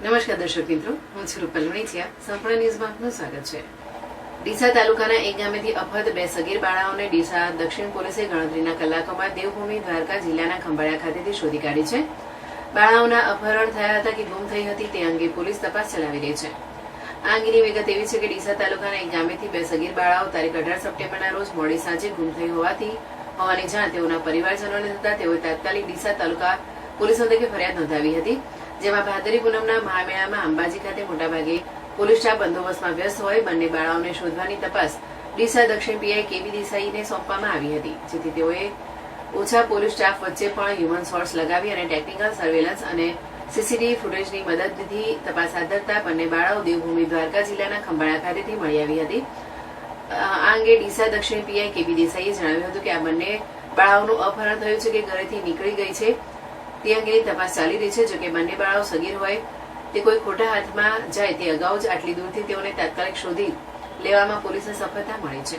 નમસ્કાર દર્શક મિત્રો, હું છું રૂપલ વણિચિયા. સંપૂર્ણ ન્યૂઝમાં આપનું સ્વાગત છે. ડીસા તાલુકાના એક ગામેથી અપહૃત બે સગીર બાળાઓને ડીસા દક્ષિણ પોલીસે ગણતરીના કલાકોમાં દેવભૂમિ દ્વારકા જિલ્લાના ખંભાળિયા ખાતેથી શોધી કાઢી છે. બાળાઓના અપહરણ થયા હતા કે ગુમ થઈ હતી તે અંગે પોલીસ તપાસ ચલાવી રહી છે. આ અંગેની વિગત એવી છે કે ડીસા તાલુકાના એક ગામેથી બે સગીર બાળાઓ તારીખ 18 સપ્ટેમ્બરના રોજ મોડી સાંજે ગુમ થઈ હોવાની જાણ તેઓના પરિવારજનોને થતા તેઓએ તાત્કાલિક ડીસા તાલુકા પોલીસ મથકે ફરિયાદ નોંધાવી હતી. જેમાં ભાદરવી પૂનમના મહામેળામાં અંબાજી ખાતે મોટાભાગે પોલીસ સ્ટાફ બંદોબસ્તમાં વ્યસ્ત હોય બંને બાળાઓને શોધવાની તપાસ ડીસા દક્ષિણ પીઆઈ કેવી દેસાઈને સોંપવામાં આવી હતી, જેથી તેઓએ ઓછા પોલીસ સ્ટાફ વચ્ચે પણ હ્યુમન સોર્સ લગાવી અને ટેકનિકલ સર્વેલન્સ અને સીસીટીવી ફૂટેજની મદદથી તપાસ હાથ ધરતા બંને બાળાઓ દેવભૂમિ દ્વારકા જિલ્લાના ખંભાળિયા ખાતેથી મળી આવી હતી. આ અંગે ડીસા દક્ષિણ પીઆઈ કેવી દેસાઈએ જણાવ્યું હતું કે આ બંને બાળાઓનું અપહરણ થયું છે કે ઘરેથી નીકળી ગઈ છે તે અંગેની તપાસ ચાલી રહી છે. જોકે બંને બાળાઓ સગીર હોય તે કોઈ ખોટા હાથમાં જાય તે અગાઉ જ આટલી દૂરથી તેઓને તાત્કાલિક શોધી લેવામાં પોલીસને સફળતા મળી છે.